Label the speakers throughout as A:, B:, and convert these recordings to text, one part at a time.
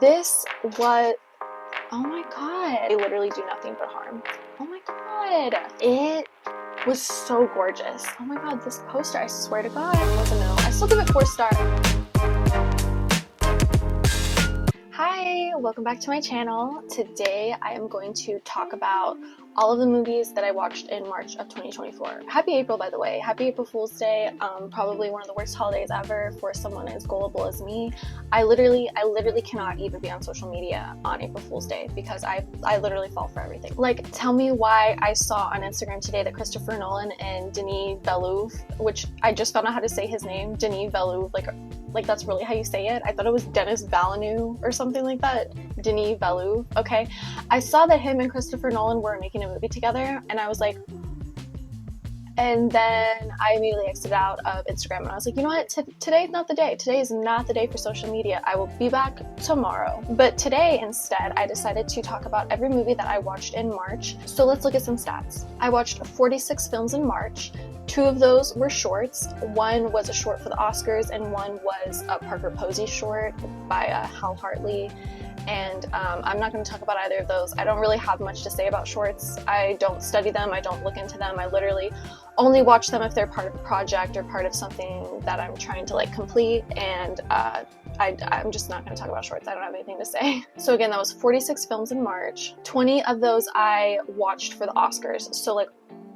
A: This was, oh my god, they literally do nothing but harm. Oh my god, it was so gorgeous. Oh my god, this poster, I swear to god, was a no. I still give it 4 stars. Hi, welcome back to my channel. Today I am going to talk about all of the movies that I watched in March of 2024. Happy April, by the way. Happy April Fool's Day. Probably one of the worst holidays ever for someone as gullible as me. I literally cannot even be on social media on April Fool's Day because I literally fall for everything. Like, tell me why I saw on Instagram today that Christopher Nolan and Denis Villeneuve, which I just found out how to say his name, Denis Villeneuve, like that's really how you say it. I thought it was Denis Villeneuve or something like that. Denis Villeneuve. Okay. I saw that him and Christopher Nolan were making a movie together, and I was like, and then I immediately exited out of Instagram, and I was like, you know what? Today's not the day. Today is not the day for social media. I will be back tomorrow. But today, instead, I decided to talk about every movie that I watched in March. So let's look at some stats. I watched 46 films in March. 2 of those were shorts. One was a short for the Oscars, and one was a Parker Posey short by Hal Hartley. And I'm not going to talk about either of those. I don't really have much to say about shorts. I don't study them. I don't look into them. I literally only watch them if they're part of a project or part of something that I'm trying to complete. And I'm just not going to talk about shorts. I don't have anything to say. So again, that was 46 films in March. 20 of those I watched for the Oscars. So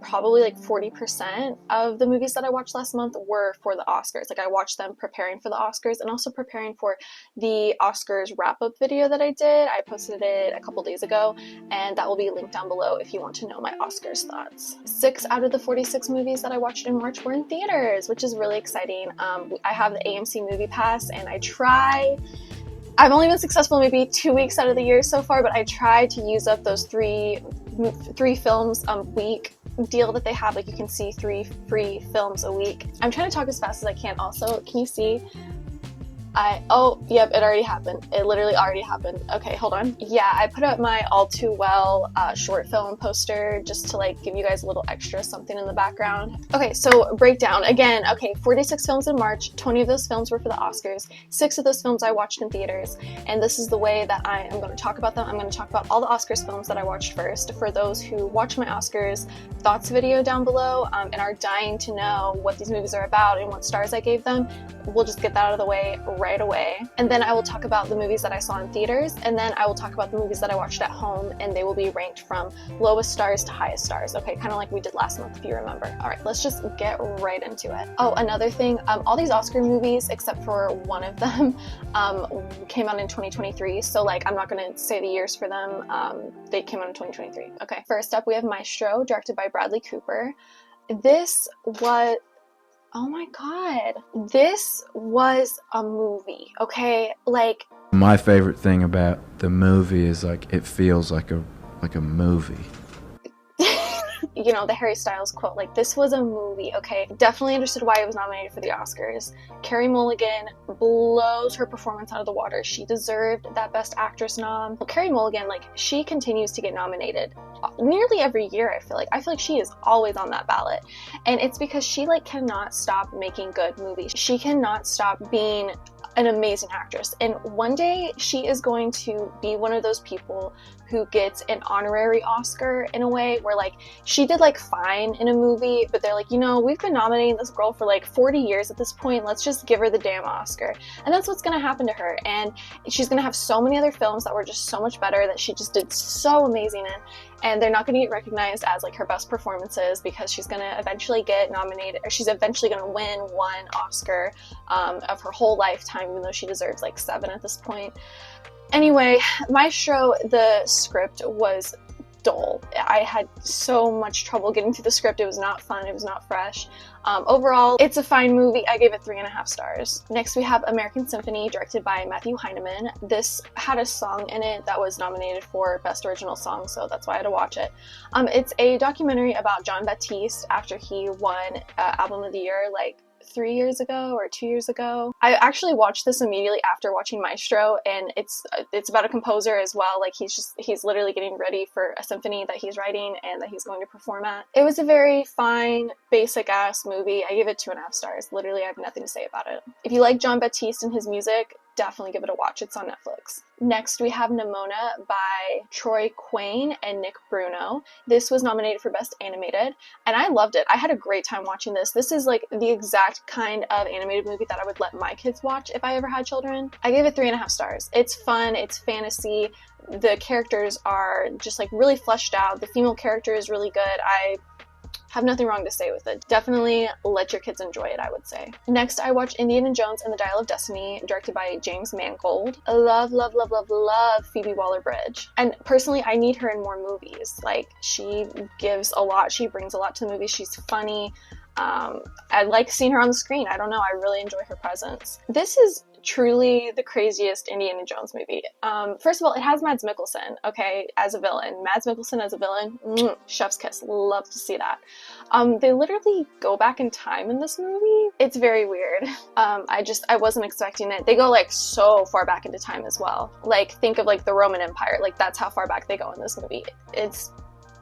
A: probably 40% of the movies that I watched last month were for the Oscars. I watched them preparing for the Oscars and also preparing for the Oscars wrap-up video that I did. I posted it a couple days ago, and that will be linked down below if you want to know my Oscars thoughts. 6 out of the 46 movies that I watched in March were in theaters, which is really exciting. I have the AMC Movie Pass, and I've only been successful maybe 2 weeks out of the year so far, but I try to use up those three films a week deal that they have. You can see 3 free films a week. I'm trying to talk as fast as I can also. Can you see? Oh, yep, it already happened. It literally already happened. Okay, hold on. Yeah, I put up my All Too Well short film poster just to give you guys a little extra something in the background. Okay, so breakdown. Again, okay, 46 films in March, 20 of those films were for the Oscars, 6 of those films I watched in theaters, and this is the way that I am going to talk about them. I'm going to talk about all the Oscars films that I watched first. For those who watch my Oscars thoughts video down below and are dying to know what these movies are about and what stars I gave them, we'll just get that out of the way right away. And then I will talk about the movies that I saw in theaters, and then I will talk about the movies that I watched at home, and they will be ranked from lowest stars to highest stars. Okay, kind of like we did last month if you remember. All right, let's just get right into it. Oh, another thing, all these Oscar movies except for one of them came out in 2023, so I'm not going to say the years for them. They came out in 2023. Okay, first up we have Maestro, directed by Bradley Cooper. This was, oh my god, this was a movie, okay?
B: My favorite thing about the movie is it feels like a movie.
A: You know, the Harry Styles quote, this was a movie, okay? Definitely understood why it was nominated for the Oscars. Carey Mulligan blows her performance out of the water. She deserved that Best Actress nom. Well, Carey Mulligan, she continues to get nominated nearly every year, I feel like she is always on that ballot. And it's because she cannot stop making good movies. She cannot stop being an amazing actress, and one day she is going to be one of those people who gets an honorary Oscar, in a way where she did fine in a movie, but they're you know, we've been nominating this girl for 40 years at this point, let's just give her the damn Oscar. And that's what's gonna happen to her, and she's gonna have so many other films that were just so much better that she just did so amazing in, and they're not gonna get recognized as her best performances because she's gonna eventually get nominated, or she's eventually gonna win one Oscar of her whole lifetime, even though she deserves 7 at this point. Anyway, Maestro, the script was dull. I had so much trouble getting through the script. It was not fun. It was not fresh. Overall, it's a fine movie. I gave it 3.5 stars. Next, we have American Symphony, directed by Matthew Heineman. This had a song in it that was nominated for Best Original Song, so that's why I had to watch it. It's a documentary about Jon Batiste after he won Album of the Year 3 years ago or 2 years ago. I actually watched this immediately after watching Maestro, and it's about a composer as well. He's literally getting ready for a symphony that he's writing and that he's going to perform at. It was a very fine, basic ass movie. I gave it 2.5 stars. Literally, I have nothing to say about it. If you like Jon Batiste and his music, definitely give it a watch. It's on Netflix. Next, we have Nimona by Troy Quane and Nick Bruno. This was nominated for Best Animated, and I loved it. I had a great time watching this. This is like the exact kind of animated movie that I would let my kids watch if I ever had children. I gave it 3.5 stars. It's fun, it's fantasy, the characters are just like really fleshed out. The female character is really good. I have nothing wrong to say with it. Definitely let your kids enjoy it, I would say. Next, I watched Indiana Jones and the Dial of Destiny, directed by James Mangold. I love, love, love, love, love Phoebe Waller-Bridge. And personally, I need her in more movies. Like, she gives a lot. She brings a lot to the movie. She's funny. I like seeing her on the screen. I don't know. I really enjoy her presence. This is truly the craziest Indiana Jones movie. First of all, it has Mads Mikkelsen, okay, as a villain. Mads Mikkelsen as a villain, chef's kiss. Love to see that. They literally go back in time in this movie. It's very weird. I wasn't expecting it. They go like so far back into time as well. Like, think of like the Roman Empire. Like, that's how far back they go in this movie.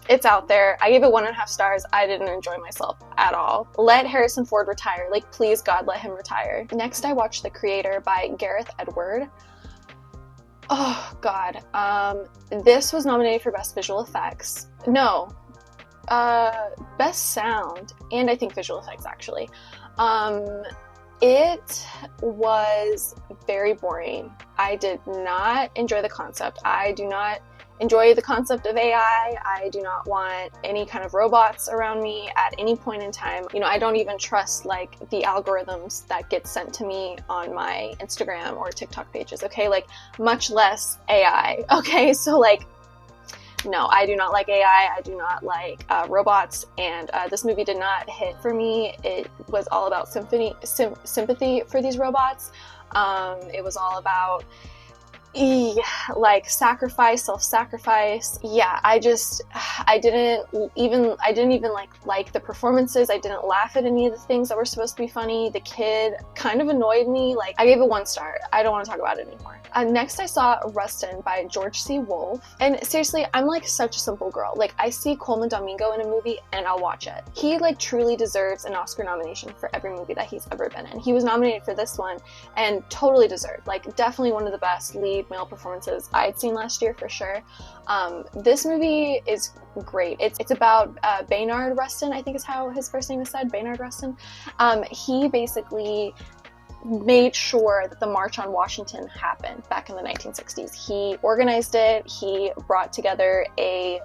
A: It's out there. I gave it 1.5 stars. I didn't enjoy myself at all. Let Harrison Ford retire. Like, please, God, let him retire. Next, I watched The Creator by Gareth Edward. Oh, God. This was nominated for Best Visual Effects. No. Best Sound. And I think Visual Effects, actually. It was very boring. I did not enjoy the concept. I do not enjoy the concept of AI. I do not want any kind of robots around me at any point in time. You know, I don't even trust like the algorithms that get sent to me on my Instagram or TikTok pages, okay? Like, much less AI, okay? So like, no, I do not like AI. I do not like robots, and this movie did not hit for me. It was all about sympathy for these robots. It was all about like self-sacrifice. Yeah, I didn't even like the performances. I didn't laugh at any of the things that were supposed to be funny. The kid kind of annoyed me. Like, I gave it 1 star. I don't want to talk about it anymore. Next, I saw Rustin by George C. Wolfe. And seriously, I'm like such a simple girl. Like, I see Coleman Domingo in a movie and I'll watch it. He like truly deserves an Oscar nomination for every movie that he's ever been in. He was nominated for this one and totally deserved. Like, definitely one of the best lead male performances I'd seen last year for sure. This movie is great. It's about Bayard Rustin, I think is how his first name is said, Bayard Rustin. He basically made sure that the March on Washington happened back in the 1960s. He organized it. He brought together a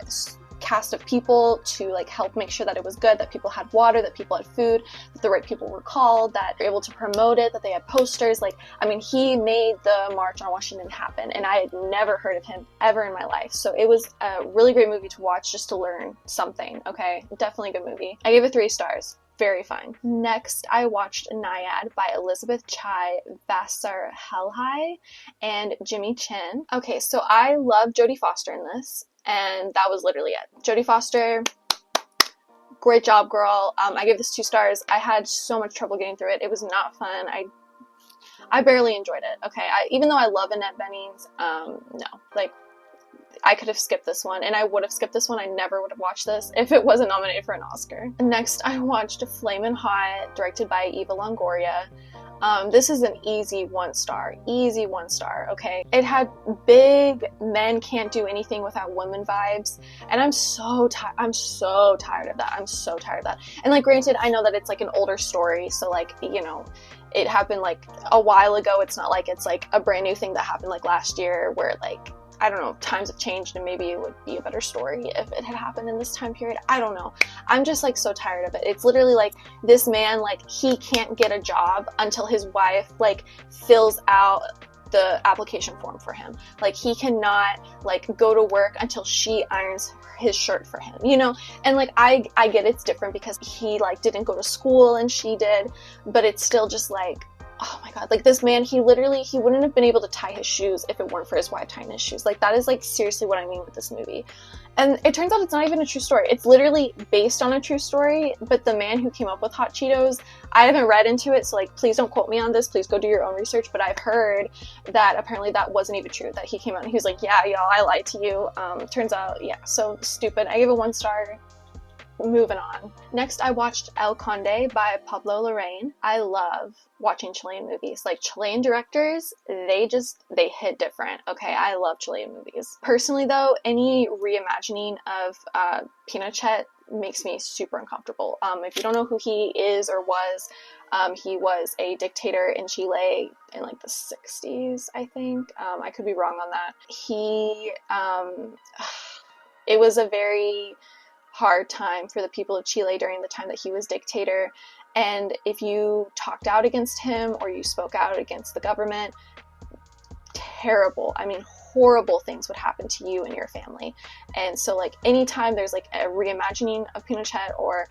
A: cast of people to like help make sure that it was good, that people had water, that people had food, that the right people were called, that they were able to promote it, that they had posters. Like, I mean, he made the March on Washington happen, and I had never heard of him ever in my life. So it was a really great movie to watch just to learn something, okay? Definitely a good movie. I gave it 3 stars. Very fine. Next, I watched Nyad by Elizabeth Chai, Vassar Helhai, and Jimmy Chin. Okay, so I love Jodie Foster in this, and that was literally it. Jodie Foster, great job, girl. I gave this 2 stars. I had so much trouble getting through it. It was not fun. I barely enjoyed it, okay? Even though I love Annette Bening, no. Like, I could have skipped this one, and I would have skipped this one. I never would have watched this if it wasn't nominated for an Oscar. Next, I watched Flamin' Hot, directed by Eva Longoria. This is an easy 1 star. Easy 1 star, okay? It had big men can't do anything without women vibes, and I'm so tired of that. I'm so tired of that. And like, granted, I know that it's like an older story, so like, you know, it happened like a while ago. It's not like it's like a brand new thing that happened like last year where like, I don't know, times have changed and maybe it would be a better story if it had happened in this time period. I don't know. I'm just like so tired of it. It's literally like this man, like, he can't get a job until his wife like fills out the application form for him. Like, he cannot like go to work until she irons his shirt for him, you know? And like, I get it's different because he like didn't go to school and she did, but it's still just like, oh my god, like this man, he wouldn't have been able to tie his shoes if it weren't for his wife tying his shoes. Like, that is like seriously what I mean with this movie. And it turns out it's not even a true story. It's literally based on a true story, but the man who came up with Hot Cheetos, I haven't read into it, so like, please don't quote me on this, please go do your own research, but I've heard that apparently that wasn't even true, that he came out and he was like, yeah, y'all, I lied to you. Turns out, yeah, so stupid. I gave it 1 star. moving on. Next, I watched El Conde by Pablo Larraín. I love watching Chilean movies. Like, Chilean directors, they hit different. Okay, I love Chilean movies. Personally though, any reimagining of Pinochet makes me super uncomfortable. If you don't know who he is or was, he was a dictator in Chile in like the 60s, I think. I could be wrong on that. It was a very hard time for the people of Chile during the time that he was dictator. And if you talked out against him or you spoke out against the government, horrible things would happen to you and your family. And so like anytime there's like a reimagining of Pinochet, or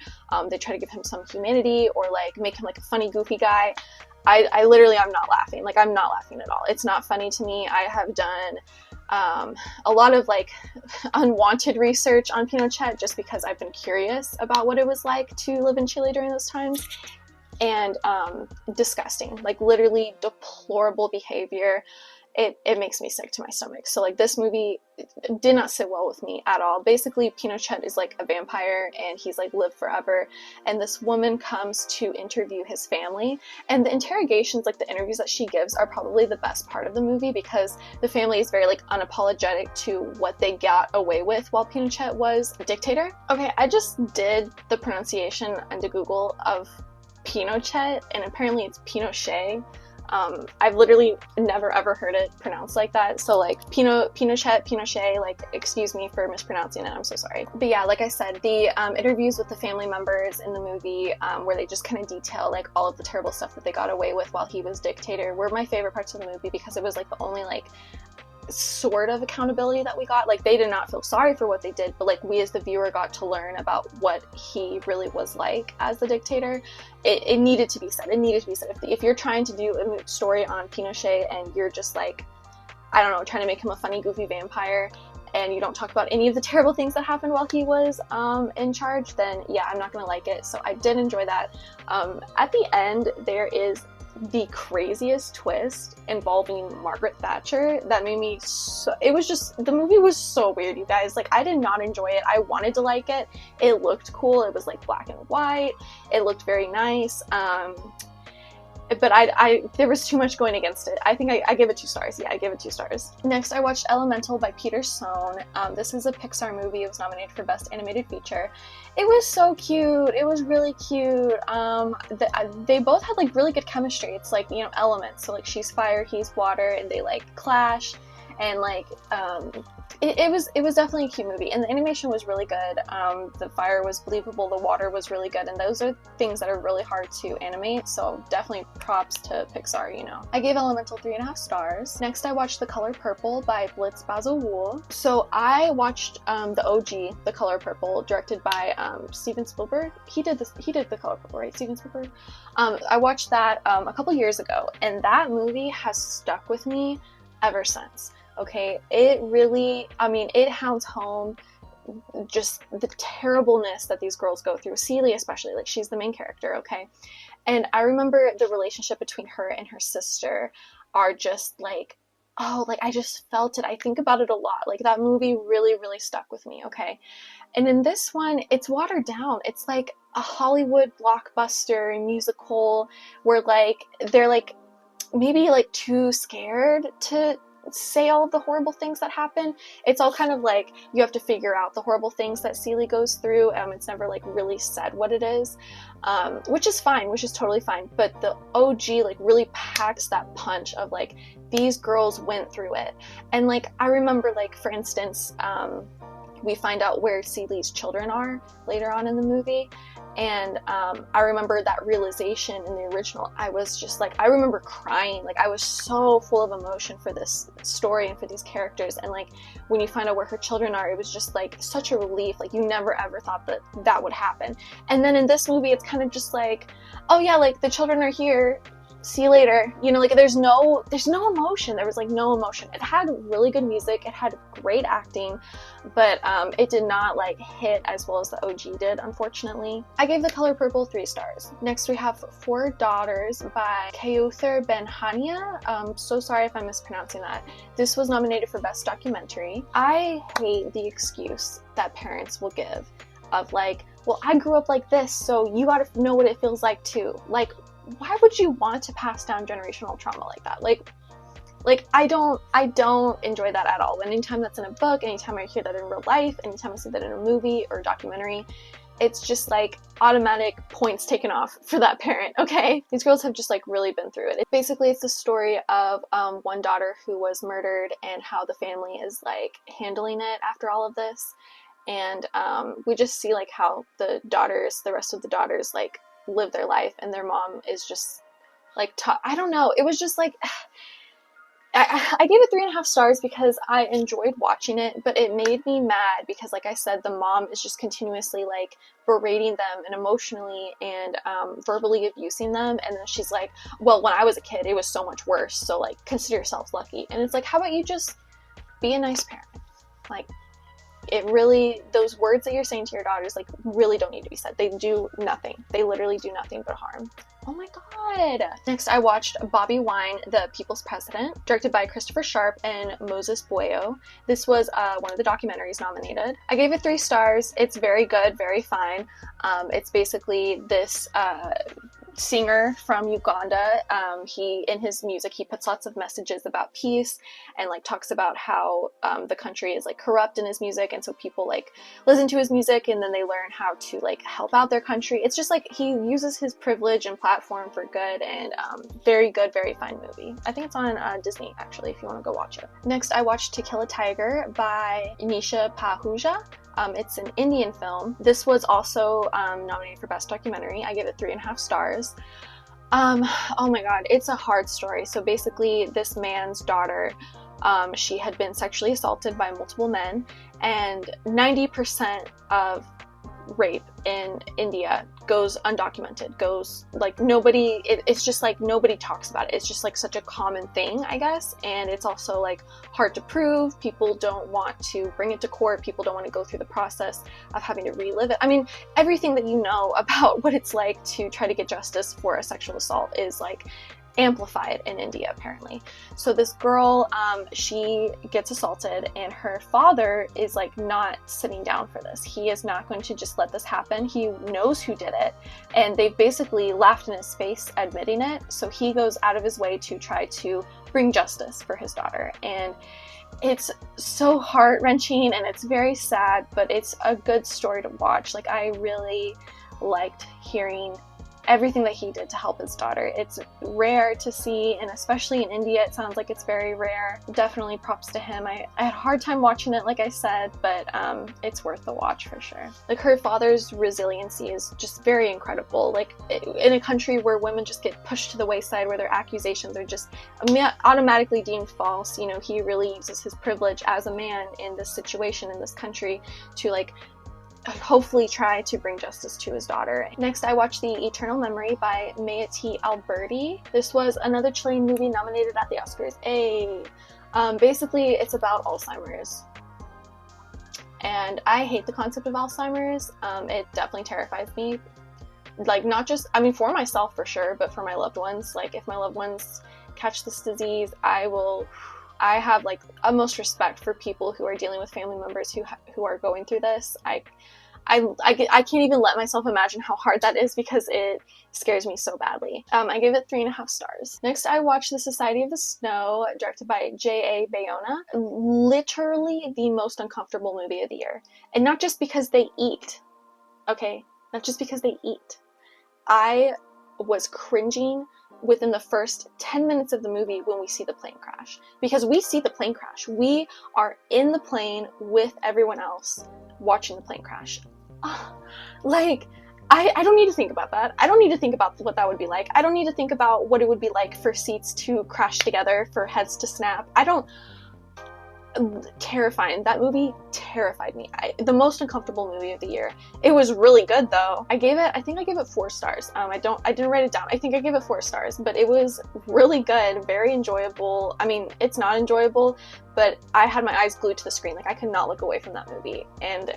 A: they try to give him some humanity or like make him like a funny goofy guy, I literally, I'm not laughing. Like, I'm not laughing at all. It's not funny to me. I have done a lot of like unwanted research on Pinochet just because I've been curious about what it was like to live in Chile during those times. And disgusting, like literally deplorable behavior. It makes me sick to my stomach. So like, this movie did not sit well with me at all. Basically, Pinochet is like a vampire and he's like lived forever. And this woman comes to interview his family, and the interrogations, like the interviews that she gives, are probably the best part of the movie because the family is very like unapologetic to what they got away with while Pinochet was a dictator. Okay, I just did the pronunciation into Google of Pinochet, and apparently it's Pinochet. I've literally never ever heard it pronounced like that. So like Pinochet, like, excuse me for mispronouncing it, I'm so sorry. But yeah, like I said, the interviews with the family members in the movie, where they just kind of detail like all of the terrible stuff that they got away with while he was dictator, were my favorite parts of the movie because it was like the only like sort of accountability that we got. Like, they did not feel sorry for what they did, but like we as the viewer got to learn about what he really was like as the dictator. It needed to be said. It needed to be said. If you're trying to do a story on Pinochet and you're just like, I don't know, trying to make him a funny goofy vampire, and you don't talk about any of the terrible things that happened while he was in charge, then yeah, I'm not gonna like it. So I did enjoy that. At the end, there is the craziest twist involving Margaret Thatcher that made me so, it was just, the movie was so weird, you guys. Like, I did not enjoy it. I wanted to like it. It looked cool. It was like black and white. It looked very nice. But there was too much going against it. I think I give it 2 stars. Yeah, I give it 2 stars. Next, I watched Elemental by Peter Sohn. This is a Pixar movie. It was nominated for Best Animated Feature. It was so cute. It was really cute. They both had like really good chemistry. It's like, you know, elements. So like, she's fire, he's water, and they like clash. And like, it was definitely a cute movie, and the animation was really good. The fire was believable, the water was really good, and those are things that are really hard to animate, so definitely props to Pixar, you know. I gave Elemental 3.5 stars. Next, I watched The Color Purple by Blitz Bazawule. So I watched the OG, The Color Purple, directed by Steven Spielberg. He did The Color Purple, right? Steven Spielberg? I watched that a couple years ago, and that movie has stuck with me ever since. Okay, it really, I mean, it hounds home just the terribleness that these girls go through. Celie especially, like, she's the main character, okay? And I remember the relationship between her and her sister are just like, oh, like, I just felt it. I think about it a lot. Like, that movie really, really stuck with me, okay? And in this one, it's watered down. It's like a Hollywood blockbuster musical where, like, they're, like, maybe, like, too scared to say all of the horrible things that happen. It's all kind of like, you have to figure out the horrible things that Celie goes through. It's never like really said what it is, which is fine, which is totally fine. But the OG like really packs that punch of like, these girls went through it. And like, I remember, like, for instance, we find out where Celie's children are later on in the movie. And I remember that realization in the original. I was just like, I remember crying. Like, I was so full of emotion for this story and for these characters. And like, when you find out where her children are, it was just like such a relief. Like, you never ever thought that that would happen. And then in this movie, it's kind of just like, oh yeah, like, the children are here, see you later, you know, like, there's no emotion. There was like no emotion. It had really good music, it had great acting, but it did not like hit as well as the OG did, unfortunately. I gave The Color Purple 3 stars. Next, we have Four Daughters by Kawthar Ben-Hania. So sorry if I'm mispronouncing that. This was nominated for Best Documentary. I hate the excuse that parents will give of like, well, I grew up like this, so you gotta know what it feels like too. Like, why would you want to pass down generational trauma like that? Like I don't enjoy that at all. Anytime that's in a book, anytime I hear that in real life, anytime I see that in a movie or documentary, it's just like automatic points taken off for that parent, okay? These girls have just like really been through it. Basically, it's the story of one daughter who was murdered and how the family is like handling it after all of this. And we just see like how the rest of the daughters like live their life, and their mom is just like, I don't know. It was just like, I gave it 3.5 stars because I enjoyed watching it, but it made me mad because, like I said, the mom is just continuously like berating them and emotionally and verbally abusing them. And then she's like, well, when I was a kid, it was so much worse. So like, consider yourself lucky. And it's like, how about you just be a nice parent? Like, it really, those words that you're saying to your daughters, like, really don't need to be said. They do nothing. They literally do nothing but harm. Oh my god. Next, I watched Bobi Wine, The People's President, directed by Christopher Sharp and Moses Boyo. This was one of the documentaries nominated. I gave it 3 stars. It's very good, very fine. It's basically this singer from Uganda. He, in his music, he puts lots of messages about peace and like talks about how the country is like corrupt in his music, and so people like listen to his music and then they learn how to like help out their country. It's just like he uses his privilege and platform for good, and very good, very fine movie. I think it's on Disney actually if you want to go watch it. Next, I watched To Kill a Tiger by Nisha Pahuja. It's an Indian film. This was also nominated for Best Documentary. I gave it 3.5 stars. Oh my god, it's a hard story. So basically, this man's daughter, she had been sexually assaulted by multiple men, and 90% of rape in India goes undocumented, goes like nobody, it's just like nobody talks about it. It's just like such a common thing, I guess, and it's also like hard to prove. People don't want to bring it to court. People don't want to go through the process of having to relive it. I mean, everything that you know about what it's like to try to get justice for a sexual assault is like amplified in India, apparently. So this girl, she gets assaulted, and her father is like not sitting down for this. He is not going to just let this happen. He knows who did it, and they've basically laughed in his face admitting it. So he goes out of his way to try to bring justice for his daughter, and it's so heart-wrenching and it's very sad, but it's a good story to watch. Like, I really liked hearing everything that he did to help his daughter. It's rare to see, and especially in India, it sounds like it's very rare. Definitely props to him. I had a hard time watching it, like I said, but it's worth the watch for sure. Like, her father's resiliency is just very incredible. Like, in a country where women just get pushed to the wayside, where their accusations are just automatically deemed false, you know, he really uses his privilege as a man in this situation, in this country, to like hopefully try to bring justice to his daughter. Next, I watched The Eternal Memory by Mayati Alberti. This was another Chilean movie nominated at the Oscars. Basically, it's about Alzheimer's. And I hate the concept of Alzheimer's. It definitely terrifies me. Like, not just, I mean, for myself for sure, but for my loved ones. Like, if my loved ones catch this disease, I have like utmost respect for people who are dealing with family members who are going through this. I can't even let myself imagine how hard that is, because it scares me so badly. I gave it 3.5 stars. Next, I watched The Society of the Snow, directed by J.A. Bayona. Literally the most uncomfortable movie of the year. And not just because they eat. Okay? Not just because they eat. I was cringing within the first 10 minutes of the movie when we see the plane crash. Because we see the plane crash. We are in the plane with everyone else watching the plane crash. Like, I don't need to think about that. I don't need to think about what that would be like. I don't need to think about what it would be like for seats to crash together, for heads to snap. Terrifying. That movie terrified me. The most uncomfortable movie of the year. It was really good though. I think I gave it 4 stars. I didn't write it down. I think I gave it 4 stars, but it was really good, very enjoyable. I mean, it's not enjoyable, but I had my eyes glued to the screen. Like, I could not look away from that movie. And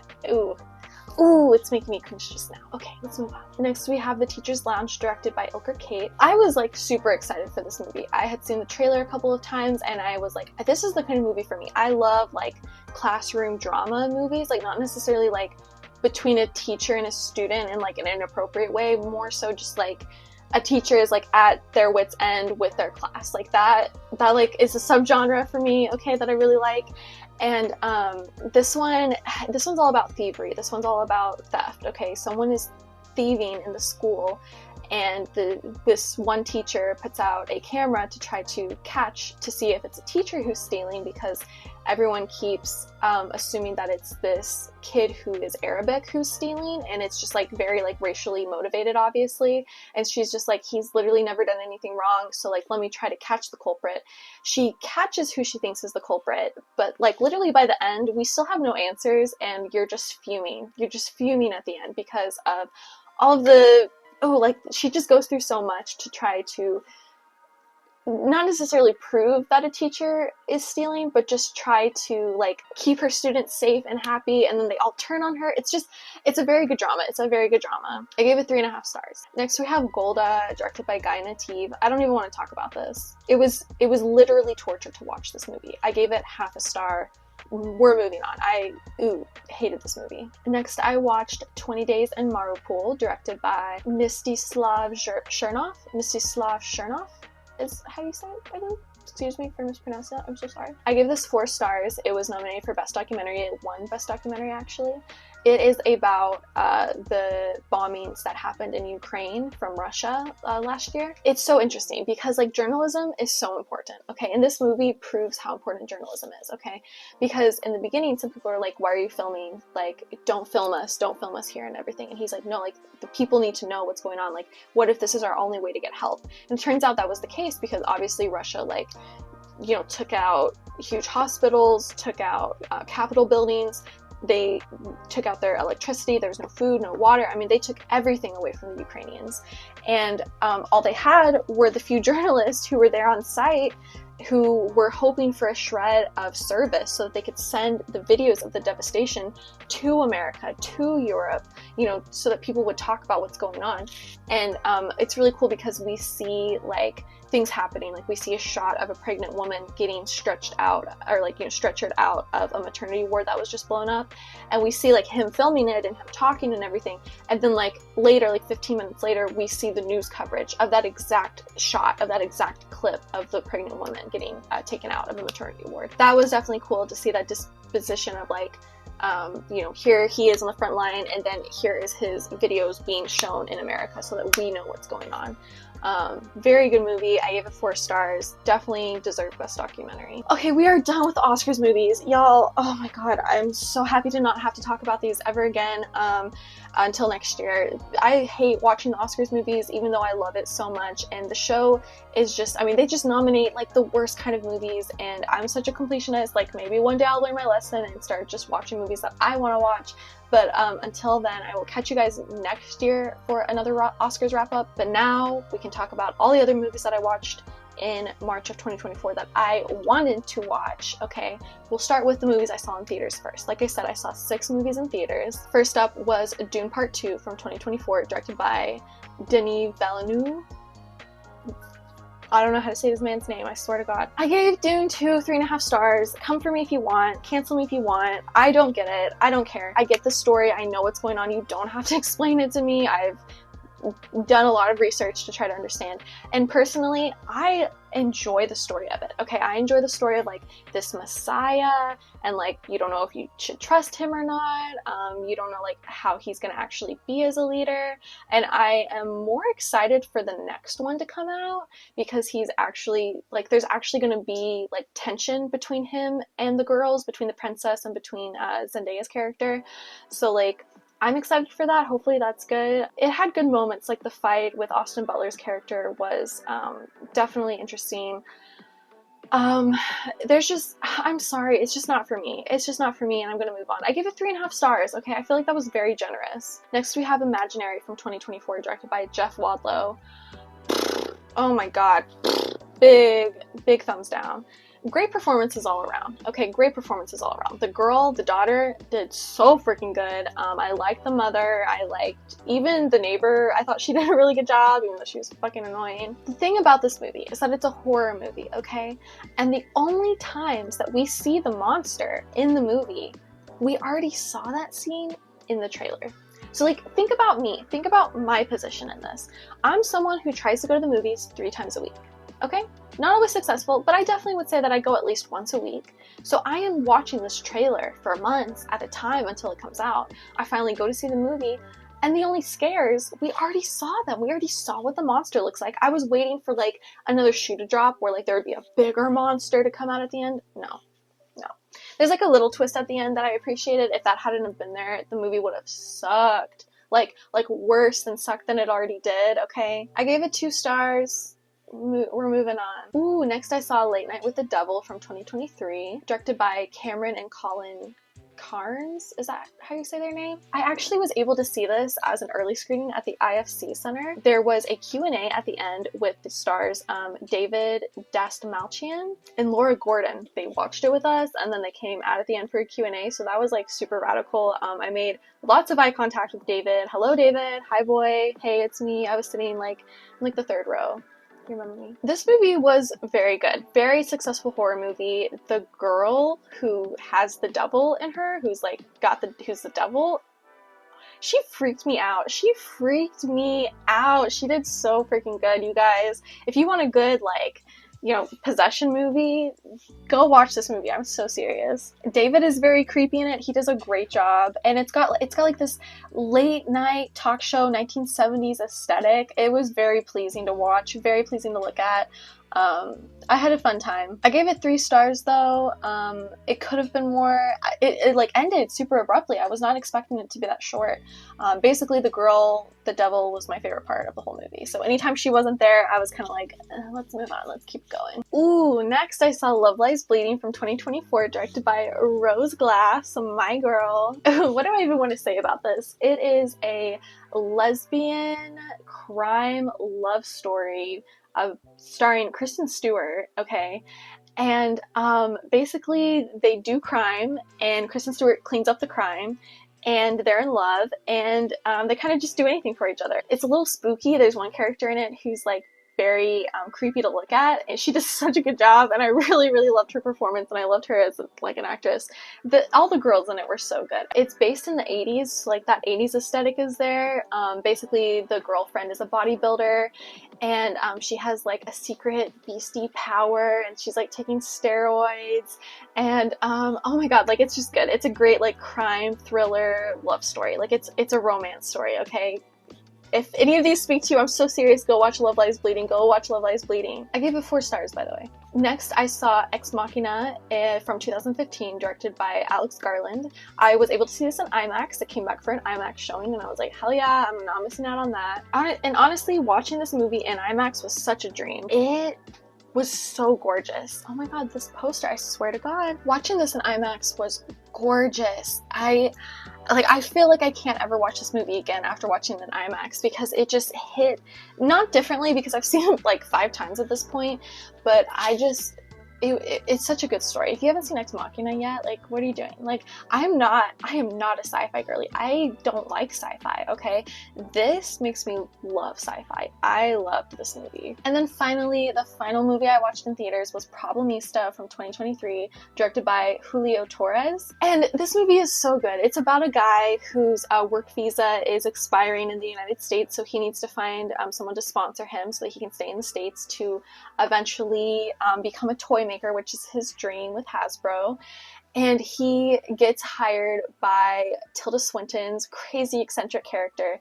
A: ooh, it's making me cringe just now. Okay, let's move on. Next, we have The Teacher's Lounge, directed by Ilker Kate. I was like super excited for this movie. I had seen the trailer a couple of times, and I was like, this is the kind of movie for me. I love like classroom drama movies, like not necessarily like between a teacher and a student in like an inappropriate way, more so just like a teacher is like at their wit's end with their class. Like that like is a subgenre for me, okay, that I really like. And this one's all about thievery. This one's all about theft. Okay, someone is thieving in the school, and this one teacher puts out a camera to try to see if it's a teacher who's stealing, because everyone keeps assuming that it's this kid who is Arabic who's stealing, and it's just like very like racially motivated, obviously. And she's just like, he's literally never done anything wrong, so like let me try to catch the culprit. She catches who she thinks is the culprit, but like literally by the end we still have no answers, and you're just fuming at the end because of all of the like she just goes through so much to try to not necessarily prove that a teacher is stealing, but just try to like keep her students safe and happy, and then they all turn on her. It's a very good drama. It's a very good drama. I gave it 3.5 stars. Next we have Golda, directed by Guy Nativ. I don't even want to talk about this. It was literally torture to watch this movie. I gave it 0.5 star. We're moving on. I hated this movie. Next, I watched 20 Days in Mariupol, directed by Mstislav Chernov. Mstislav Chernov is how you say it, I believe. Excuse me for mispronouncing it. I'm so sorry. I gave this 4 stars. It was nominated for Best Documentary. It won Best Documentary, actually. It is about the bombings that happened in Ukraine from Russia last year. It's so interesting because like journalism is so important, okay? And this movie proves how important journalism is, okay? Because in the beginning, some people are like, why are you filming? Like, don't film us here and everything. And he's like, no, like the people need to know what's going on. Like, what if this is our only way to get help? And it turns out that was the case, because obviously Russia, like, you know, took out huge hospitals, took out Capitol buildings. They took out their electricity. There was no food, no water. I mean, they took everything away from the Ukrainians. And all they had were the few journalists who were there on site, who were hoping for a shred of service so that they could send the videos of the devastation to America, to Europe, you know, so that people would talk about what's going on. And it's really cool because we see like things happening. Like we see a shot of a pregnant woman getting stretchered out of a maternity ward that was just blown up, and we see like him filming it and him talking and everything. And then like later, like 15 minutes later, we see the news coverage of that exact shot, of that exact clip of the pregnant woman getting taken out of a maternity ward. That was definitely cool to see that disposition of like, you know, here he is on the front line, and then here is his videos being shown in America so that we know what's going on. Very good movie. I gave it 4 stars. Definitely deserved Best Documentary. Okay, we are done with the Oscars movies. Y'all, oh my god, I'm so happy to not have to talk about these ever again until next year. I hate watching the Oscars movies, even though I love it so much, and the show is just, I mean, they just nominate like the worst kind of movies, and I'm such a completionist. Like maybe one day I'll learn my lesson and start just watching movies that I want to watch. But until then, I will catch you guys next year for another Oscars wrap-up. But now we can talk about all the other movies that I watched in March of 2024 that I wanted to watch, okay? We'll start with the movies I saw in theaters first. Like I said, I saw 6 movies in theaters. First up was Dune Part 2 from 2024, directed by Denis Villeneuve. I don't know how to say this man's name, I swear to God. I gave Dune 2 3.5 stars. Come for me if you want. Cancel me if you want. I don't get it. I don't care. I get the story. I know what's going on. You don't have to explain it to me. I've done a lot of research to try to understand. And personally, I enjoy the story of it. Okay, I enjoy the story of like this Messiah, and like you don't know if you should trust him or not. You don't know like how he's gonna actually be as a leader. And I am more excited for the next one to come out, because he's actually like, there's actually gonna be like tension between him and the girls, between the princess and between Zendaya's character. So like, I'm excited for that. Hopefully that's good. It had good moments, like the fight with Austin Butler's character was definitely interesting. There's just, I'm sorry, it's just not for me. It's just not for me, and I'm gonna move on. I give it 3.5 stars, okay? I feel like that was very generous. Next we have Imaginary from 2024, directed by Jeff Wadlow. Oh my god. Big thumbs down. Great performances all around. Okay, great performances all around. The girl, the daughter, did so freaking good. I liked the mother. I liked even the neighbor. I thought she did a really good job, even though she was fucking annoying. The thing about this movie is that it's a horror movie, okay? And the only times that we see the monster in the movie, we already saw that scene in the trailer. So like, think about me, think about my position in this. I'm someone who tries to go to the movies 3 times a week, okay? Not always successful, but I definitely would say that I go at least once a week. So I am watching this trailer for months at a time until it comes out. I finally go to see the movie, and the only scares, we already saw them. We already saw what the monster looks like. I was waiting for like another shoe to drop where like there would be a bigger monster to come out at the end. No. There's like a little twist at the end that I appreciated. If that hadn't have been there, the movie would have sucked. Like worse than sucked than it already did, okay? I gave it 2 stars. We're moving on. Ooh, next I saw Late Night with the Devil from 2023, directed by Cameron and Colin Carnes. Is that how you say their name? I actually was able to see this as an early screening at the IFC Center. There was a Q&A at the end with the stars David Dastmalchian and Laura Gordon. They watched it with us, and then they came out at the end for a Q&A, so that was like super radical. I made lots of eye contact with David. Hello, David. Hi, boy. Hey, it's me. I was sitting like in like the 3rd row. You remember me? This movie was very good. Very successful horror movie. The girl who has the devil in her, who's the devil, she freaked me out. She freaked me out. She did so freaking good, you guys. If you want a good, like, you know, possession movie, go watch this movie. I'm so serious. David is very creepy in it. He does a great job, and it's got like this late night talk show 1970s aesthetic. It was very pleasing to watch, very pleasing to look at. I had a fun time. I gave it 3 stars though. It could have been more. It like ended super abruptly. I was not expecting it to be that short. Basically the girl, the devil, was my favorite part of the whole movie. So anytime she wasn't there, I was kind of like, let's move on, let's keep going. Ooh, next I saw Love Lies Bleeding from 2024, directed by Rose Glass, my girl. What do I even want to say about this? It is a lesbian crime love story starring Kristen Stewart, okay? And basically they do crime, and Kristen Stewart cleans up the crime, and they're in love, and they kind of just do anything for each other. It's a little spooky. There's one character in it who's like very creepy to look at, and she does such a good job, and I really, really loved her performance, and I loved her as like an actress. All the girls in it were so good. It's based in the 80s, so like that 80s aesthetic is there. Basically the girlfriend is a bodybuilder, and she has like a secret beastie power, and she's like taking steroids, and oh my god, like it's just good. It's a great like crime thriller love story. Like it's a romance story, okay? If any of these speak to you, I'm so serious, go watch Love Lies Bleeding. Go watch Love Lies Bleeding. I gave it 4 stars, by the way. Next, I saw Ex Machina from 2015, directed by Alex Garland. I was able to see this in IMAX. It came back for an IMAX showing, and I was like, hell yeah, I'm not missing out on that. And honestly, watching this movie in IMAX was such a dream. It was so gorgeous. Oh my god, this poster, I swear to god. Watching this in IMAX was gorgeous. I feel like I can't ever watch this movie again after watching it in IMAX, because it just hit, not differently because I've seen it like 5 times at this point, but it's such a good story. If you haven't seen Ex Machina yet, like, what are you doing? Like, I am not a sci-fi girly. I don't like sci-fi, okay? This makes me love sci-fi. I loved this movie. And then finally, the final movie I watched in theaters was Problemista from 2023, directed by Julio Torres. And this movie is so good. It's about a guy whose work visa is expiring in the United States, so he needs to find someone to sponsor him so that he can stay in the States to eventually become a toy maker, which is his dream with Hasbro. And he gets hired by Tilda Swinton's crazy eccentric character.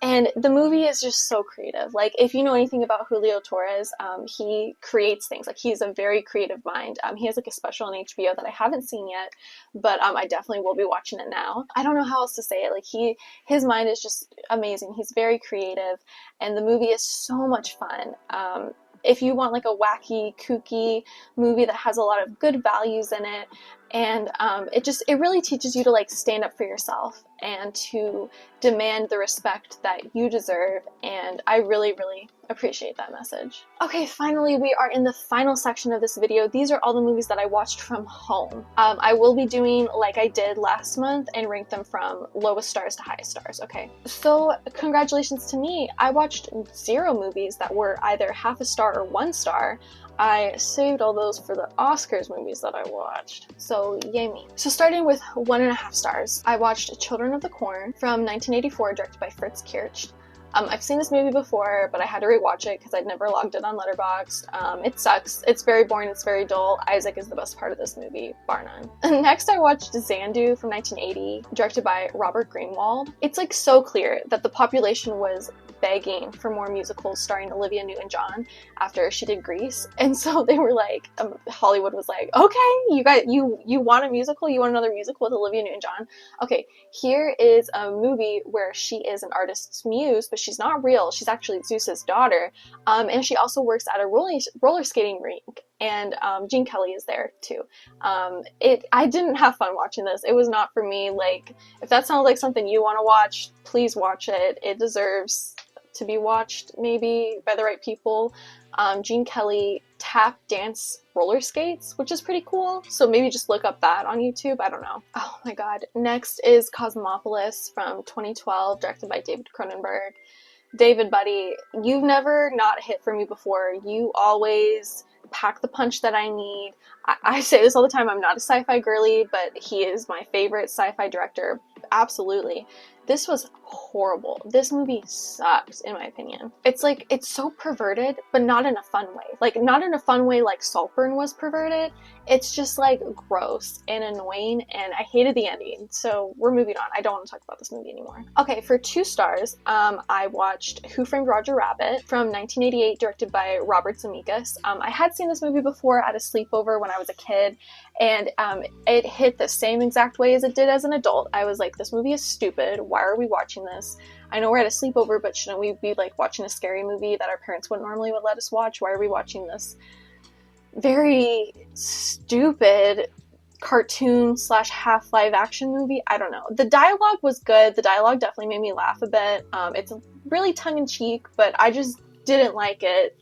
A: And the movie is just so creative. Like, if you know anything about Julio Torres, he creates things. Like, he's a very creative mind. He has like a special on HBO that I haven't seen yet, but I definitely will be watching it now. I don't know how else to say it. Like, his mind is just amazing. He's very creative, and the movie is so much fun. If you want like a wacky, kooky movie that has a lot of good values in it, and it really teaches you to like stand up for yourself and to demand the respect that you deserve, and I really, really appreciate that message. Okay, finally, we are in the final section of this video. These are all the movies that I watched from home. I will be doing like I did last month and rank them from lowest stars to highest stars, okay? So, congratulations to me. I watched 0 movies that were either half a star or 1 star. I saved all those for the Oscars movies that I watched. So yay me. So starting with 1.5 stars, I watched Children of the Corn from 1984, directed by Fritz Kirch. I've seen this movie before, but I had to rewatch it because I'd never logged it on Letterboxd. It sucks. It's very boring. It's very dull. Isaac is the best part of this movie, bar none. Next, I watched Xandu from 1980, directed by Robert Greenwald. It's like so clear that the population was begging for more musicals starring Olivia Newton-John after she did Grease, and so they were like, Hollywood was like, okay, you want a musical? You want another musical with Olivia Newton-John? Okay, here is a movie where she is an artist's muse, but she's not real. She's actually Zeus's daughter, and she also works at a roller skating rink. And Gene Kelly is there too. I didn't have fun watching this. It was not for me. Like, if that sounds like something you want to watch, please watch it. It deserves to be watched, maybe by the right people. Gene Kelly tap dance roller skates, which is pretty cool. So maybe just look up that on YouTube. I don't know. Oh my god. Next is Cosmopolis from 2012, directed by David Cronenberg. David, buddy, you've never not hit for me before. You always pack the punch that I need. I say this all the time, I'm not a sci-fi girly, but he is my favorite sci-fi director. Absolutely. This was horrible. This movie sucks, in my opinion. It's like, it's so perverted, but not in a fun way. Like, not in a fun way like Saltburn was perverted. It's just like gross and annoying, and I hated the ending. So we're moving on. I don't want to talk about this movie anymore. Okay, for 2 stars, I watched Who Framed Roger Rabbit from 1988, directed by Robert Zemeckis. I had seen this movie before at a sleepover when I was a kid, and it hit the same exact way as it did as an adult. I was like, this movie is stupid. Why are we watching this? I know we're at a sleepover, but shouldn't we be like watching a scary movie that our parents wouldn't normally would let us watch? Why are we watching this very stupid cartoon / half live action movie? I don't know. The dialogue was good. The dialogue definitely made me laugh a bit. It's really tongue-in-cheek, but I just didn't like it.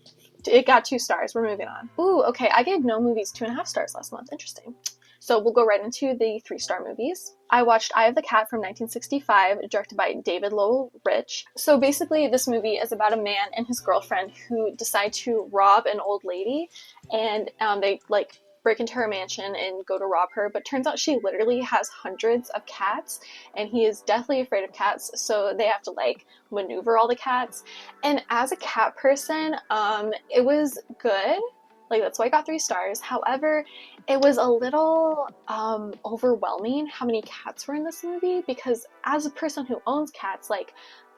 A: It got 2 stars. We're moving on. Ooh, okay. I gave no movies 2.5 stars last month. Interesting. So we'll go right into the 3-star movies. I watched Eye of the Cat from 1965, directed by David Lowell Rich. So basically, this movie is about a man and his girlfriend who decide to rob an old lady, and they like break into her mansion and go to rob her, but turns out she literally has hundreds of cats, and he is deathly afraid of cats, so they have to like maneuver all the cats. And as a cat person, it was good. Like, that's why I got 3 stars. However, it was a little overwhelming how many cats were in this movie, because as a person who owns cats, like,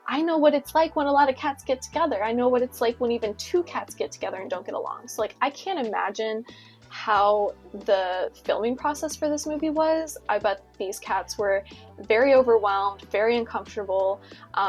A: I know what it's like when a lot of cats get together. I know what it's like when even 2 cats get together and don't get along. So, like, I can't imagine how the filming process for this movie was. I bet these cats were very overwhelmed, very uncomfortable.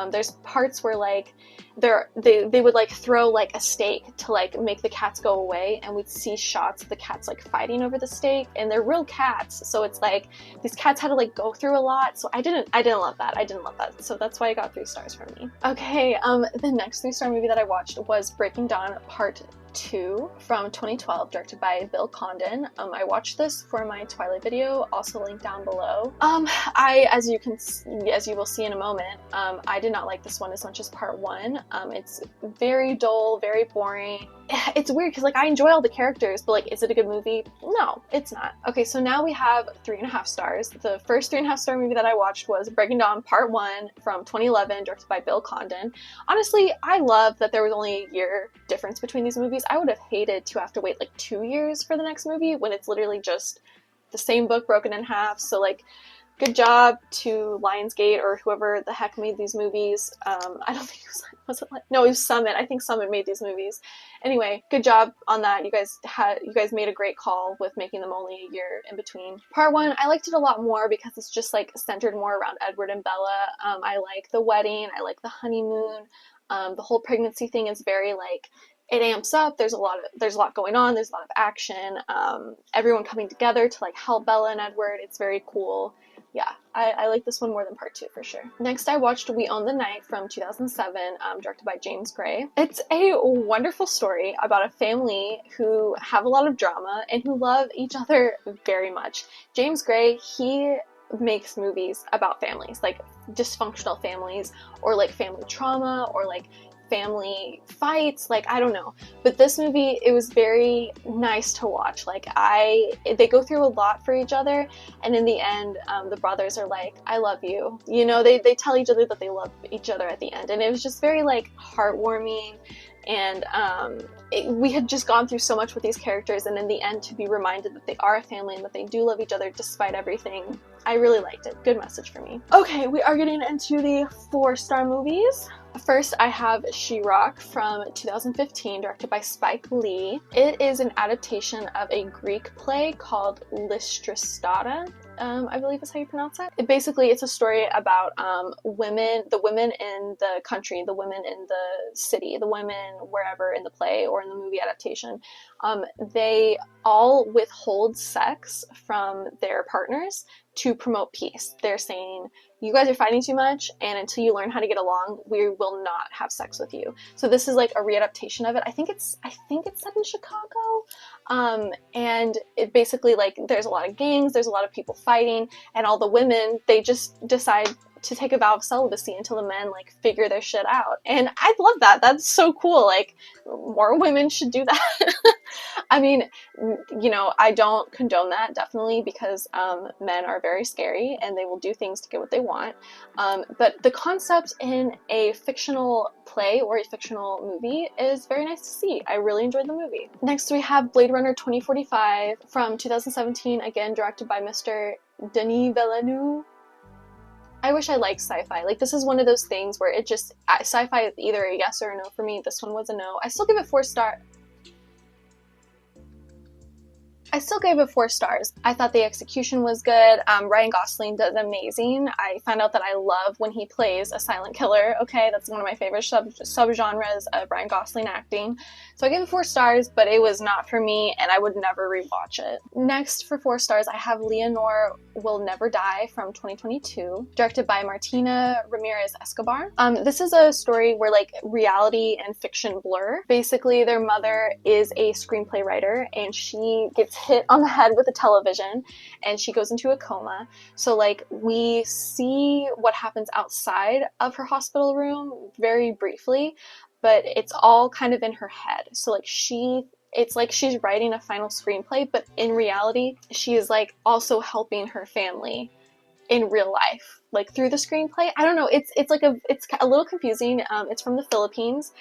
A: There's parts where like they would like throw like a steak to like make the cats go away, and we'd see shots of the cats like fighting over the steak, and they're real cats, so it's like these cats had to like go through a lot. So I didn't love that. So that's why I got 3 stars from me. Okay, the next 3-star movie that I watched was Breaking Dawn Part 2 from 2012, directed by Bill Condon. I watched this for my Twilight video, also linked down below. As you will see in a moment, I did not like this one as much as Part 1. It's very dull, very boring. It's weird because like I enjoy all the characters, but like, is it a good movie? No, it's not. Okay, so now we have 3.5 stars. The first 3.5 star movie that I watched was Breaking Dawn Part 1 from 2011, directed by Bill Condon. Honestly, I love that there was only a year difference between these movies. I would have hated to have to wait like 2 years for the next movie when it's literally just the same book broken in half. So like, good job to Lionsgate or whoever the heck made these movies. I don't think it was it was Summit. I think Summit made these movies. Anyway, good job on that. You guys made a great call with making them only a year in between. Part 1, I liked it a lot more because it's just like centered more around Edward and Bella. I like the wedding. I like the honeymoon. The whole pregnancy thing is very like, it amps up. There's a lot going on. There's a lot of action. Everyone coming together to like help Bella and Edward. It's very cool. Yeah, I like this one more than Part 2 for sure. Next, I watched We Own the Night from 2007, directed by James Gray. It's a wonderful story about a family who have a lot of drama and who love each other very much. James Gray, he makes movies about families, like dysfunctional families, or like family trauma, or like family fights, like, I don't know. But this movie, it was very nice to watch. Like, they go through a lot for each other, and in the end, the brothers are like, I love you. You know, they tell each other that they love each other at the end, and it was just very, like, heartwarming. And we had just gone through so much with these characters, and in the end, to be reminded that they are a family and that they do love each other despite everything, I really liked it. Good message for me. Okay, we are getting into the 4-star movies. First, I have She-Rock from 2015, directed by Spike Lee. It is an adaptation of a Greek play called Lysistrata. I believe is how you pronounce that. It's a story about the women in the country, the women in the city, the women wherever in the play or in the movie adaptation. They all withhold sex from their partners to promote peace. They're saying, you guys are fighting too much, and until you learn how to get along, we will not have sex with you. So this is like a readaptation of it. I think it's set in Chicago. And it basically, like, there's a lot of gangs, there's a lot of people fighting, and all the women, they just decide to take a vow of celibacy until the men, like, figure their shit out. And I love that. That's so cool. Like, more women should do that. I mean, you know, I don't condone that, definitely, because men are very scary and they will do things to get what they want. But the concept in a fictional play or a fictional movie is very nice to see. I really enjoyed the movie. Next, we have Blade Runner 2045 from 2017, again directed by Mr. Denis Villeneuve. I wish I liked sci-fi. Like, this is one of those things where it just, sci-fi is either a yes or a no for me. This one was a no. I still give it 4 stars. I still gave it 4 stars. I thought the execution was good. Ryan Gosling does amazing. I find out that I love when he plays a silent killer. Okay, that's one of my favorite subgenres of Ryan Gosling acting. So I gave it 4 stars, but it was not for me, and I would never rewatch it. Next, for 4 stars, I have Leonor Will Never Die from 2022, directed by Martina Ramirez Escobar. This is a story where, like, reality and fiction blur. Basically, their mother is a screenplay writer, and she gets hit on the head with a television, and she goes into a coma. So, like, we see what happens outside of her hospital room very briefly, but it's all kind of in her head. So, like, it's like she's writing a final screenplay, but in reality, she is, like, also helping her family in real life, like, through the screenplay. I don't know, it's a little confusing. It's from the Philippines,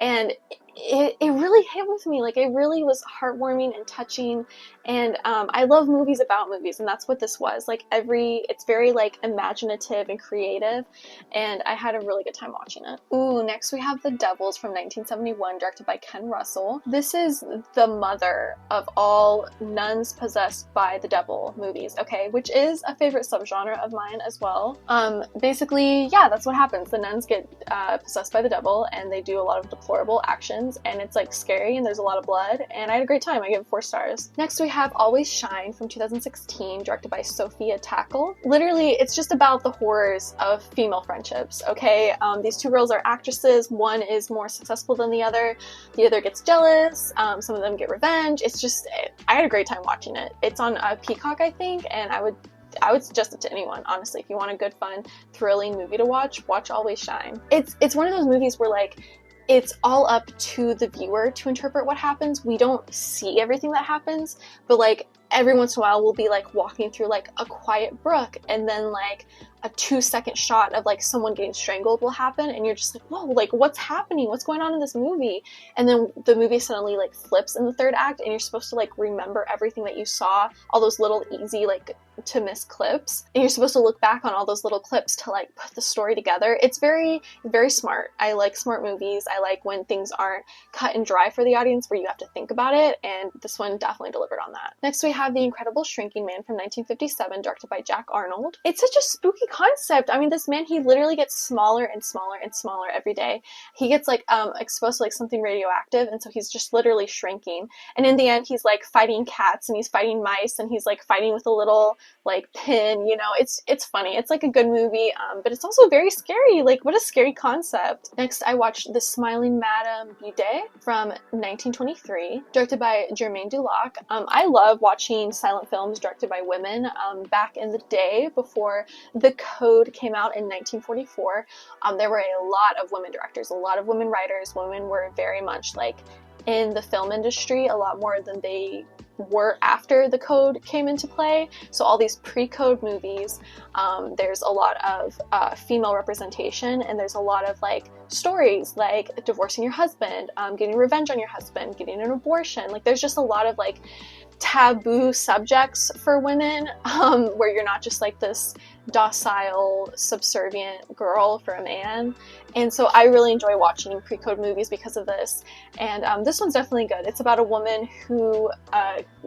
A: and it really hit with me. Like, it really was heartwarming and touching, and I love movies about movies, and that's what this was. Like, it's very, like, imaginative and creative, and I had a really good time watching it. Ooh, next we have The Devils from 1971, directed by Ken Russell. This is the mother of all nuns possessed by the devil movies, okay, which is a favorite subgenre of mine as well. Basically, yeah, that's what happens. The nuns get possessed by the devil, and they do a lot of deplorable actions, and it's, like, scary, and there's a lot of blood, and I had a great time. I give it 4 stars. Next we have Always Shine from 2016, directed by Sophia Tackle. Literally, it's just about the horrors of female friendships, okay? These 2 girls are actresses. One is more successful than the other gets jealous, some of them get revenge. It's just, I had a great time watching it. It's on Peacock, I think, and I would suggest it to anyone, honestly. If you want a good, fun, thrilling movie to watch Always Shine. It's one of those movies where, like, it's all up to the viewer to interpret what happens. We don't see everything that happens, but, like, every once in a while we'll be, like, walking through, like, a quiet brook, and then, like, a 2-second shot of, like, someone getting strangled will happen, and you're just like, whoa, like, what's happening? What's going on in this movie? And then the movie suddenly, like, flips in the 3rd act, and you're supposed to, like, remember everything that you saw, all those little easy, like, to miss clips, and you're supposed to look back on all those little clips to, like, put the story together. It's very, very smart. I like smart movies. I like when things aren't cut and dry for the audience, where you have to think about it, and this one definitely delivered on that. Next, we have The Incredible Shrinking Man from 1957, directed by Jack Arnold. It's such a spooky concept. I mean, this man, he literally gets smaller and smaller and smaller every day. He gets, like, exposed to, like, something radioactive, and so he's just literally shrinking. And in the end, he's, like, fighting cats, and he's fighting mice, and he's, like, fighting with a little like pin, you know, it's funny. It's like a good movie, but it's also very scary. Like, what a scary concept. Next, I watched The Smiling Madame Bidet from 1923, directed by Germaine Dulac. I love watching silent films directed by women. Back in the day, before The Code came out in 1944, there were a lot of women directors, a lot of women writers. Women were very much like in the film industry a lot more than they were after The Code came into play. So all these pre-Code movies, there's a lot of female representation, and there's a lot of like stories like divorcing your husband, getting revenge on your husband, getting an abortion. Like, there's just a lot of like taboo subjects for women, where you're not just like this docile, subservient girl for a man. And so I really enjoy watching pre-Code movies because of this. And this one's definitely good. It's about a woman who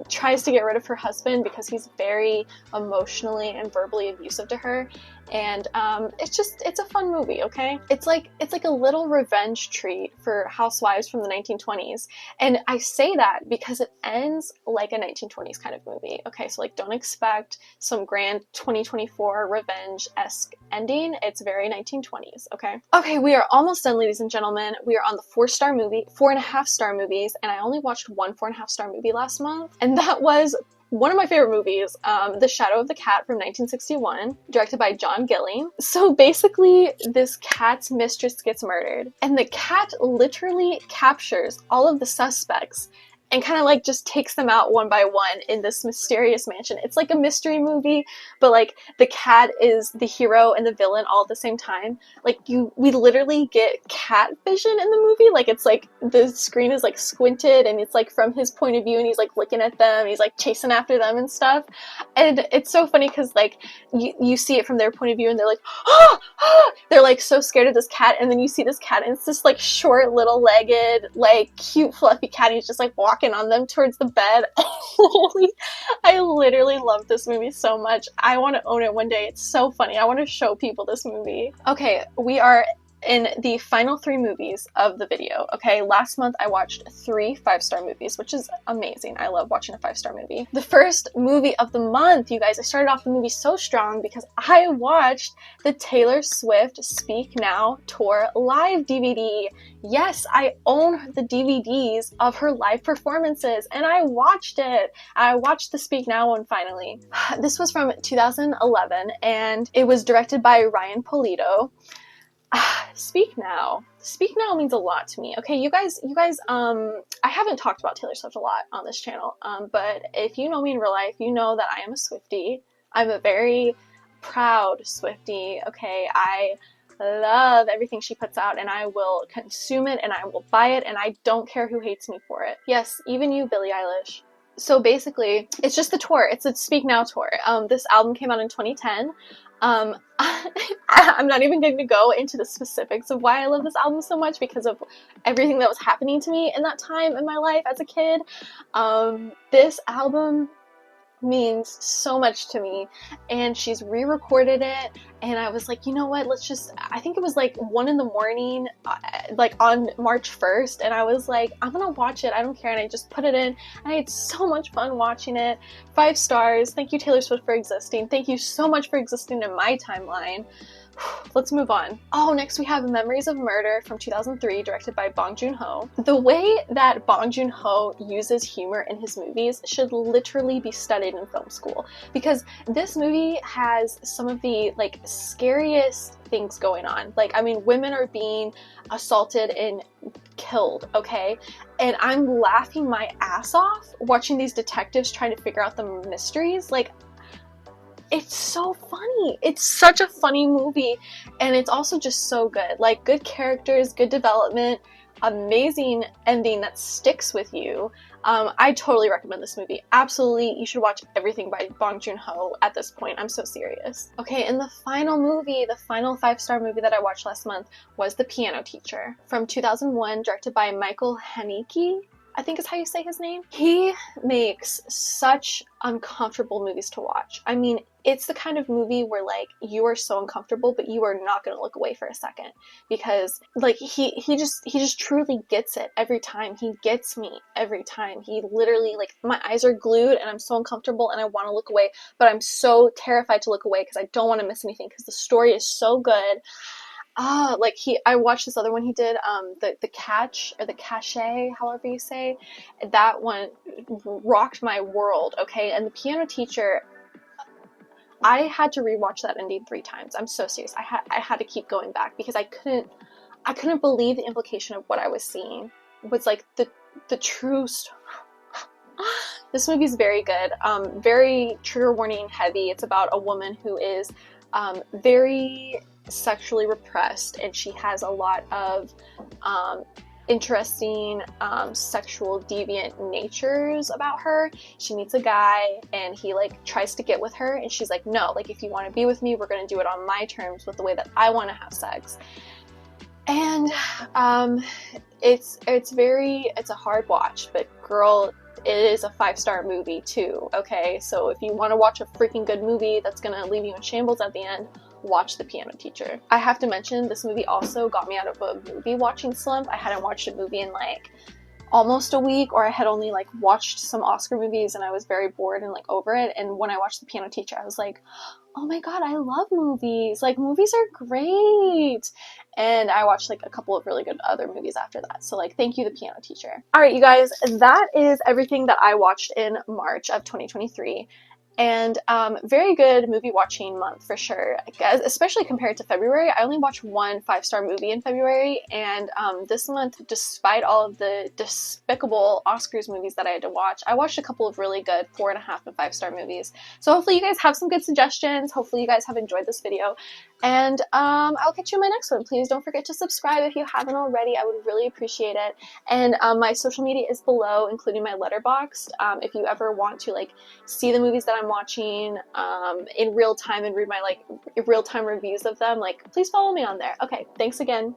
A: tries to get rid of her husband because he's very emotionally and verbally abusive to her. And it's a fun movie, okay? It's like a little revenge treat for housewives from the 1920s. And I say that because it ends like a 1920s kind of movie, okay? So like, don't expect some grand 2024 revenge-esque ending. It's very 1920s, okay? Okay, we are almost done, ladies and gentlemen. We are on the 4.5-star movies, and I only watched one 4.5-star movie last month, and that was one of my favorite movies, The Shadow of the Cat from 1961, directed by John Gilling. So basically, this cat's mistress gets murdered, and the cat literally captures all of the suspects and kind of like just takes them out one by one in this mysterious mansion. It's like a mystery movie, but like the cat is the hero and the villain all at the same time. Like, we literally get cat vision in the movie. Like, it's like the screen is like squinted and it's like from his point of view, and he's like looking at them and he's like chasing after them and stuff. And it's so funny because like you see it from their point of view, and they're like, oh, oh! They're like so scared of this cat, and then you see this cat, and it's this like short, little legged, like cute, fluffy cat. He's just like walking on them towards the bed. I literally love this movie so much. I want to own it one day. It's so funny. I want to show people this movie. Okay, we are in the final 3 movies of the video. Okay, last month I watched 3 5-star movies, which is amazing. I love watching a 5-star movie. The first movie of the month, you guys, I started off the movie so strong because I watched the Taylor Swift Speak Now Tour live DVD. Yes, I own the DVDs of her live performances, and I watched it. I watched the Speak Now one finally. This was from 2011, and it was directed by Ryan Polito. Speak Now. Speak Now means a lot to me. Okay, you guys, I haven't talked about Taylor Swift a lot on this channel, but if you know me in real life, you know that I am a Swiftie. I'm a very proud Swiftie, okay? I love everything she puts out, and I will consume it, and I will buy it, and I don't care who hates me for it. Yes, even you, Billie Eilish. So basically, it's just the tour. It's a Speak Now tour. This album came out in 2010. I'm not even going to go into the specifics of why I love this album so much because of everything that was happening to me in that time in my life as a kid. This album means so much to me, and she's re-recorded it, and I was like, you know what, I think it was like 1 in the morning, like on March 1st, and I was like, I'm gonna watch it, I don't care, and I just put it in, and I had so much fun watching it. 5 stars. Thank you, Taylor Swift, for existing. Thank you so much for existing in my timeline. Let's move on. Oh, next we have Memories of Murder from 2003, directed by Bong Joon-ho. The way that Bong Joon-ho uses humor in his movies should literally be studied in film school, because this movie has some of the like scariest things going on. Like, I mean, women are being assaulted and killed, okay? And I'm laughing my ass off watching these detectives trying to figure out the mysteries. Like, it's so funny. It's such a funny movie, and it's also just so good. Like, good characters, good development, amazing ending that sticks with you. I totally recommend this movie. Absolutely, you should watch everything by Bong Joon-ho at this point. I'm so serious. Okay, and the final movie, the final 5-star movie that I watched last month was The Piano Teacher from 2001, directed by Michael Haneke, I think is how you say his name. He makes such uncomfortable movies to watch. I mean, it's the kind of movie where like you are so uncomfortable, but you are not going to look away for a second, because like he just truly gets it every time. He gets me every time. He literally, like, my eyes are glued and I'm so uncomfortable and I want to look away, but I'm so terrified to look away because I don't want to miss anything because the story is so good. Like I watched this other one he did, the Catch, or the Cachet, however you say, that one rocked my world, okay? And The Piano Teacher, I had to rewatch that ending 3 times. I'm so serious. I had to keep going back because I couldn't believe the implication of what I was seeing was like the true story. This movie is very good. Very trigger warning heavy. It's about a woman who is very sexually repressed, and she has a lot of interesting sexual deviant natures about her. She meets a guy and he like tries to get with her, and she's like, no, like, if you want to be with me, we're going to do it on my terms, with the way that I want to have sex. And it's a hard watch, but girl, it is a 5-star movie too, okay? So if you want to watch a freaking good movie that's gonna leave you in shambles at the end, watch The Piano Teacher. I have to mention, this movie also got me out of a movie watching slump. I hadn't watched a movie in like almost a week, or I had only like watched some Oscar movies and I was very bored and like over it. And when I watched The Piano Teacher, I was like, oh my god, I love movies. Like, movies are great. And I watched like a couple of really good other movies after that. So like, thank you, The Piano Teacher. All right, you guys, that is everything that I watched in March of 2023. And very good movie watching month for sure, especially compared to February. I only watched one 5-star movie in February, and this month, despite all of the despicable Oscars movies that I had to watch, I watched a couple of really good 4.5 and 5-star movies. So hopefully you guys have some good suggestions. Hopefully you guys have enjoyed this video, and I'll catch you in my next one. Please don't forget to subscribe if you haven't already. I would really appreciate it. And my social media is below, including my Letterboxd. If you ever want to like see the movies that I'm watching in real time and read my like real-time reviews of them, like, please follow me on there. Okay, thanks again.